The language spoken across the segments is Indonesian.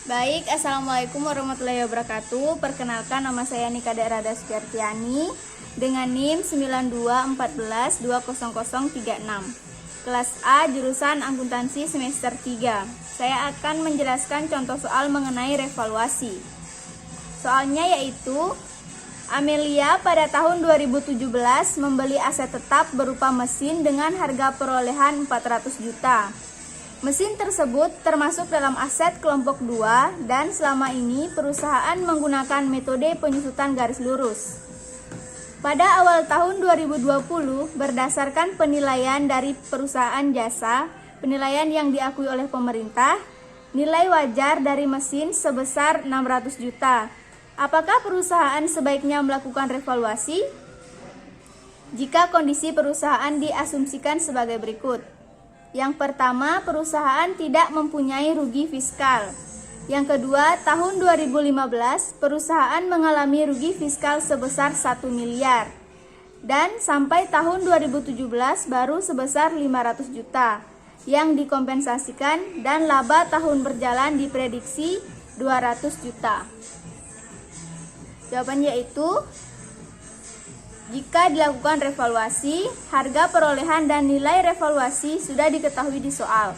Baik, Assalamualaikum warahmatullahi wabarakatuh. Perkenalkan, nama saya Nika Rada Sukertiani dengan NIM 9214200036. Kelas A, jurusan akuntansi semester 3. Saya akan menjelaskan contoh soal mengenai revaluasi. Soalnya yaitu, Amelia pada tahun 2017 membeli aset tetap berupa mesin dengan harga perolehan 400 juta. Mesin tersebut termasuk dalam aset kelompok 2 dan selama ini perusahaan menggunakan metode penyusutan garis lurus. Pada awal tahun 2020, berdasarkan penilaian dari perusahaan jasa, penilaian yang diakui oleh pemerintah, nilai wajar dari mesin sebesar 600 juta. Apakah perusahaan sebaiknya melakukan revaluasi? Jika kondisi perusahaan diasumsikan sebagai berikut. Yang pertama, perusahaan tidak mempunyai rugi fiskal. Yang kedua, tahun 2015, perusahaan mengalami rugi fiskal sebesar 1 miliar. Dan sampai tahun 2017 baru sebesar 500 juta yang dikompensasikan dan laba tahun berjalan diprediksi 200 juta. Jawabannya yaitu, jika dilakukan revaluasi, harga perolehan dan nilai revaluasi sudah diketahui di soal.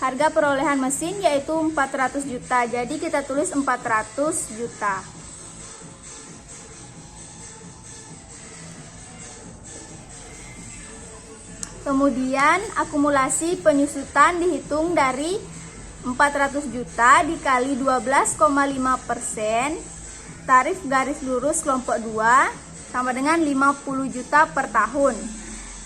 Harga perolehan mesin yaitu 400 juta, jadi kita tulis 400 juta. Kemudian akumulasi penyusutan dihitung dari 400 juta dikali 12,5%, tarif garis lurus kelompok 2, sama dengan 50 juta per tahun.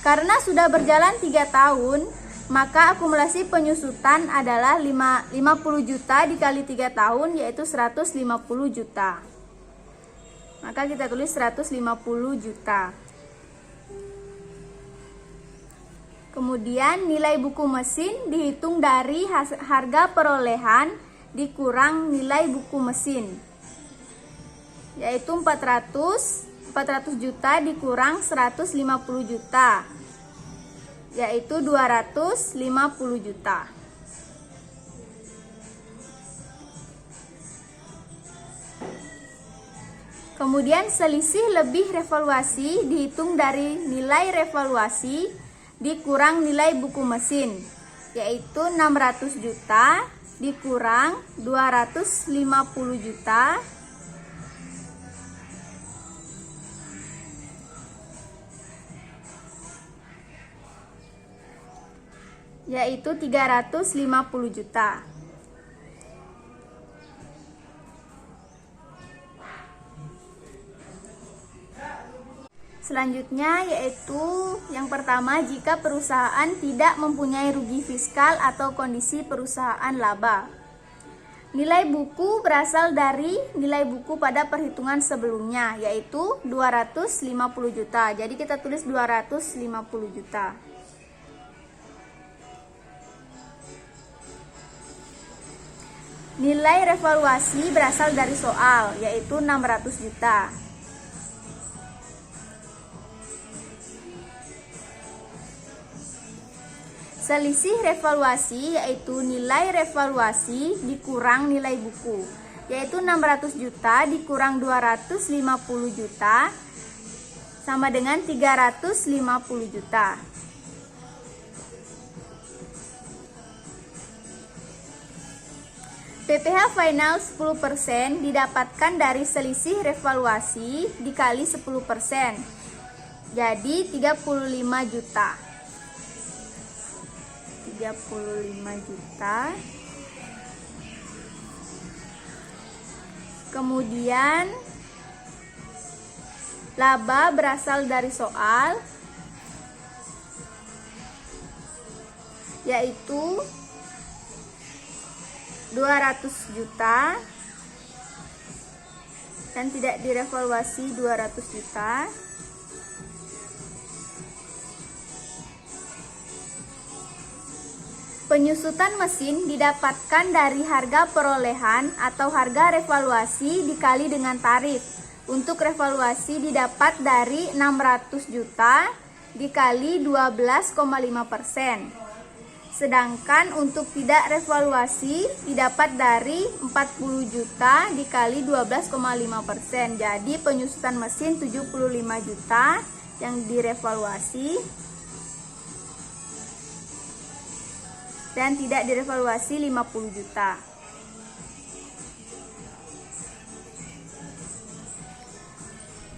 Karena sudah berjalan 3 tahun, maka akumulasi penyusutan adalah 50 juta dikali 3 tahun, yaitu 150 juta. Maka kita tulis 150 juta. Kemudian nilai buku mesin dihitung dari harga perolehan dikurang nilai buku mesin, yaitu 400 juta dikurang 150 juta, yaitu 250 juta. Kemudian selisih lebih revaluasi dihitung dari nilai revaluasi dikurang nilai buku mesin, yaitu 600 juta dikurang 250 juta, yaitu 350 juta. Selanjutnya yaitu yang pertama, jika perusahaan tidak mempunyai rugi fiskal atau kondisi perusahaan laba. Nilai buku berasal dari nilai buku pada perhitungan sebelumnya, yaitu 250 juta. Jadi kita tulis 250 juta. Nilai revaluasi berasal dari soal, yaitu 600 juta. Selisih revaluasi yaitu nilai revaluasi dikurang nilai buku, yaitu 600 juta dikurang 250 juta sama dengan 350 juta. PPh final 10% didapatkan dari selisih revaluasi dikali 10%, jadi 35 juta. 35 juta. Kemudian laba berasal dari soal, yaitu 200 juta dan tidak direvaluasi 200 juta. Penyusutan mesin didapatkan dari harga perolehan atau harga revaluasi dikali dengan tarif. Untuk revaluasi didapat dari 600 juta dikali 12,5%. Sedangkan untuk tidak revaluasi didapat dari 40 juta dikali 12,5%. Jadi penyusutan mesin 75 juta yang direvaluasi dan tidak direvaluasi 50 juta.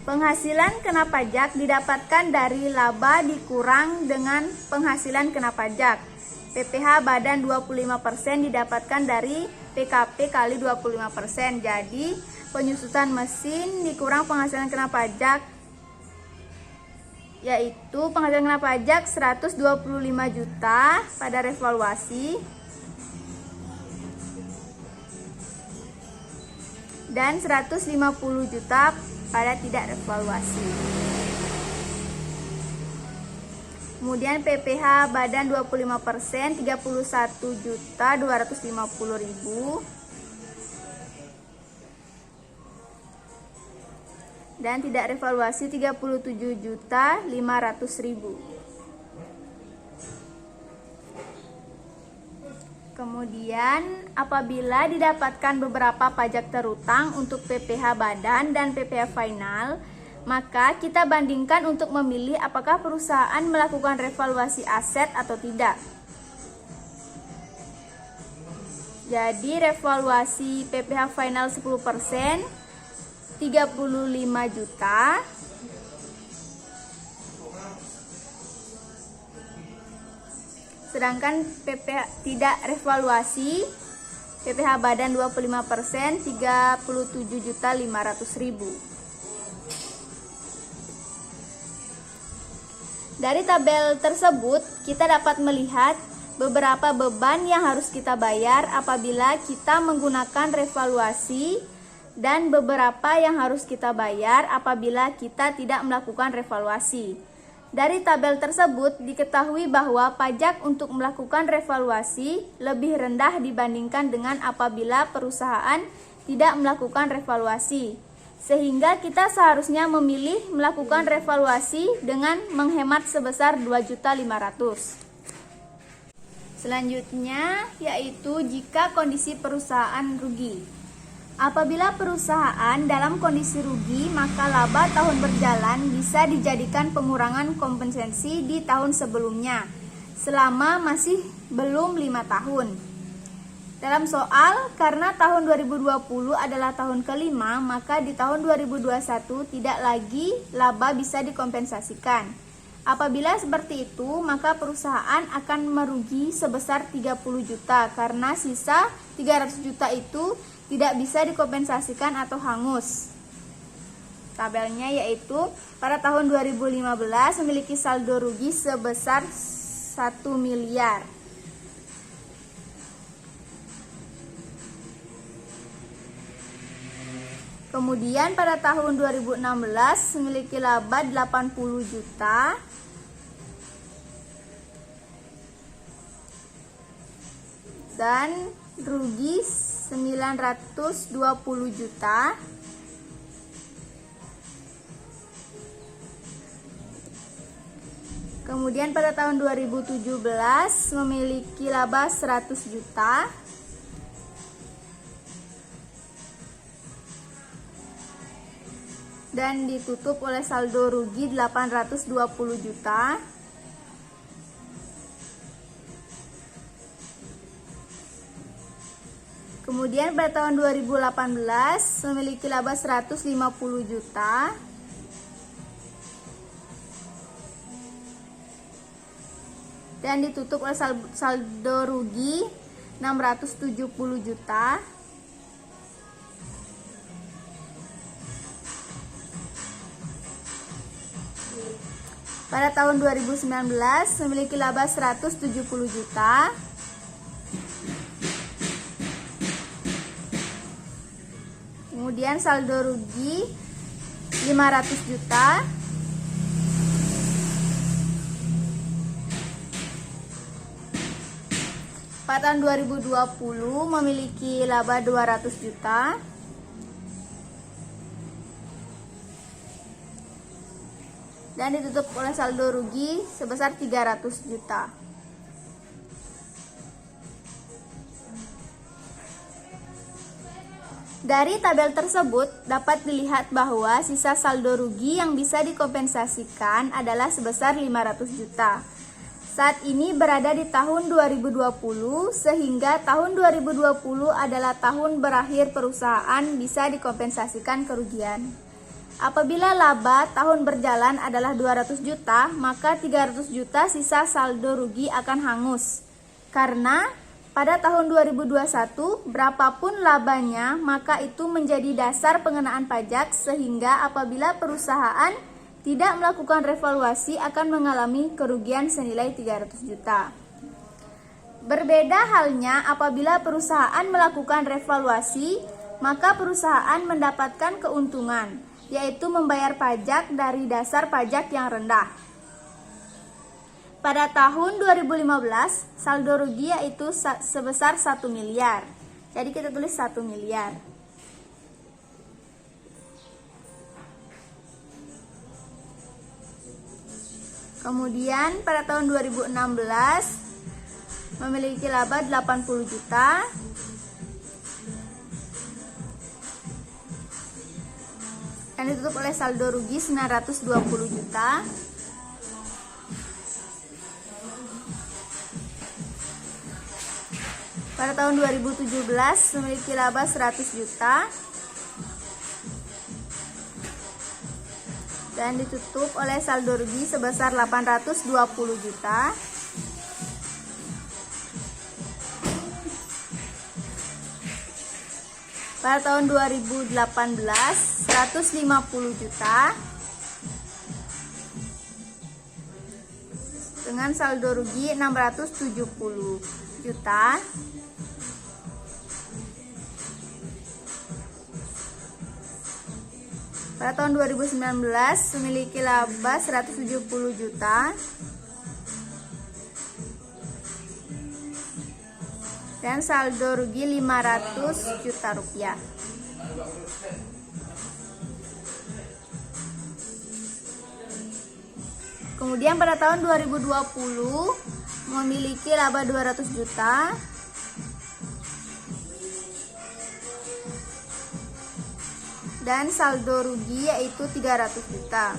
Penghasilan kena pajak didapatkan dari laba dikurang dengan penghasilan kena pajak. PPh badan 25% didapatkan dari PKP kali 25%. Jadi penyusutan mesin dikurang penghasilan kena pajak, yaitu penghasilan kena pajak 125 juta pada revaluasi dan 150 juta pada tidak revaluasi. Kemudian PPh badan 25% 31.250.000 dan tidak revaluasi 37.500.000. Kemudian apabila didapatkan beberapa pajak terutang untuk PPh badan dan PPh final, maka kita bandingkan untuk memilih apakah perusahaan melakukan revaluasi aset atau tidak. Jadi revaluasi PPh final 10% 35 juta. Sedangkan PPh tidak revaluasi PPh badan 25% 37.500.000. Dari tabel tersebut kita dapat melihat beberapa beban yang harus kita bayar apabila kita menggunakan revaluasi dan beberapa yang harus kita bayar apabila kita tidak melakukan revaluasi. Dari tabel tersebut diketahui bahwa pajak untuk melakukan revaluasi lebih rendah dibandingkan dengan apabila perusahaan tidak melakukan revaluasi. Sehingga kita seharusnya memilih melakukan revaluasi dengan menghemat sebesar 2.500.000. Selanjutnya yaitu jika kondisi perusahaan rugi. Apabila perusahaan dalam kondisi rugi, maka laba tahun berjalan bisa dijadikan pengurangan kompensasi di tahun sebelumnya selama masih belum 5 tahun. Dalam soal, karena tahun 2020 adalah tahun kelima, maka di tahun 2021 tidak lagi laba bisa dikompensasikan. Apabila seperti itu, maka perusahaan akan merugi sebesar 30 juta karena sisa 300 juta itu tidak bisa dikompensasikan atau hangus. Tabelnya yaitu pada tahun 2015 memiliki saldo rugi sebesar 1 miliar. Kemudian pada tahun 2016 memiliki laba 80 juta. Dan rugi 920 juta. Kemudian pada tahun 2017 memiliki laba 100 juta. Dan ditutup oleh saldo rugi 820 juta. Kemudian pada tahun 2018 memiliki laba 150 juta. Dan ditutup oleh saldo rugi 670 juta. Pada tahun 2019 memiliki laba 170 juta. Kemudian saldo rugi 500 juta. Pada tahun 2020 memiliki laba 200 juta. Dan ditutup oleh saldo rugi sebesar 300 juta. Dari tabel tersebut dapat dilihat bahwa sisa saldo rugi yang bisa dikompensasikan adalah sebesar 500 juta. Saat ini berada di tahun 2020 sehingga tahun 2020 adalah tahun berakhir perusahaan bisa dikompensasikan kerugian. Apabila laba tahun berjalan adalah 200 juta, maka 300 juta sisa saldo rugi akan hangus. Karena pada tahun 2021, berapapun labanya, maka itu menjadi dasar pengenaan pajak sehingga apabila perusahaan tidak melakukan revaluasi akan mengalami kerugian senilai 300 juta. Berbeda halnya apabila perusahaan melakukan revaluasi, maka perusahaan mendapatkan keuntungan, yaitu membayar pajak dari dasar pajak yang rendah. Pada tahun 2015, saldo rugi yaitu sebesar 1 miliar. Jadi kita tulis 1 miliar. Kemudian pada tahun 2016 memiliki laba 80 juta. Dan ditutup oleh saldo rugi 920 juta. Pada tahun 2017 memiliki laba 100 juta dan ditutup oleh saldo rugi sebesar 820 juta. Pada tahun 2018 150 juta dengan saldo rugi 670 juta. Pada tahun 2019 memiliki laba 170 juta dan saldo rugi 500 juta rupiah. Kemudian pada tahun 2020 memiliki laba 200 juta dan saldo rugi yaitu 300 juta.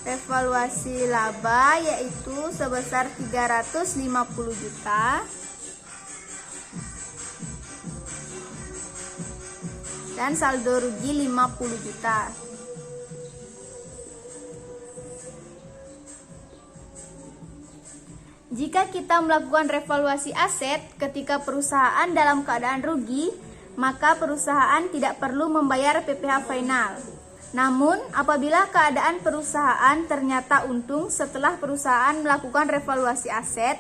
Revaluasi laba yaitu sebesar 350 juta dan saldo rugi 50 juta. Jika kita melakukan revaluasi aset ketika perusahaan dalam keadaan rugi, maka perusahaan tidak perlu membayar PPh final. Namun, apabila keadaan perusahaan ternyata untung setelah perusahaan melakukan revaluasi aset,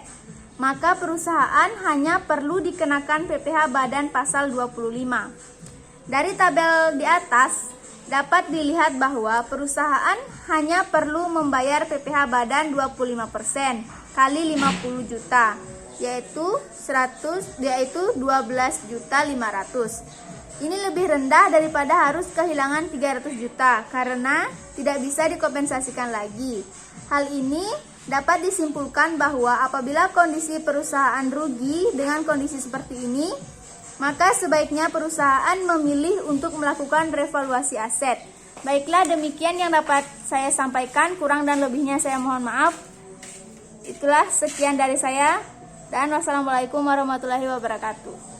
maka perusahaan hanya perlu dikenakan PPh badan pasal 25. Dari tabel di atas, dapat dilihat bahwa perusahaan hanya perlu membayar PPh badan 25% kali 50 juta. Yaitu 12.500. Ini lebih rendah daripada harus kehilangan 300 juta karena tidak bisa dikompensasikan lagi. Hal ini dapat disimpulkan bahwa apabila kondisi perusahaan rugi dengan kondisi seperti ini, maka sebaiknya perusahaan memilih untuk melakukan revaluasi aset. Baiklah, demikian yang dapat saya sampaikan, kurang dan lebihnya saya mohon maaf. Itulah sekian dari saya. Dan wassalamualaikum warahmatullahi wabarakatuh.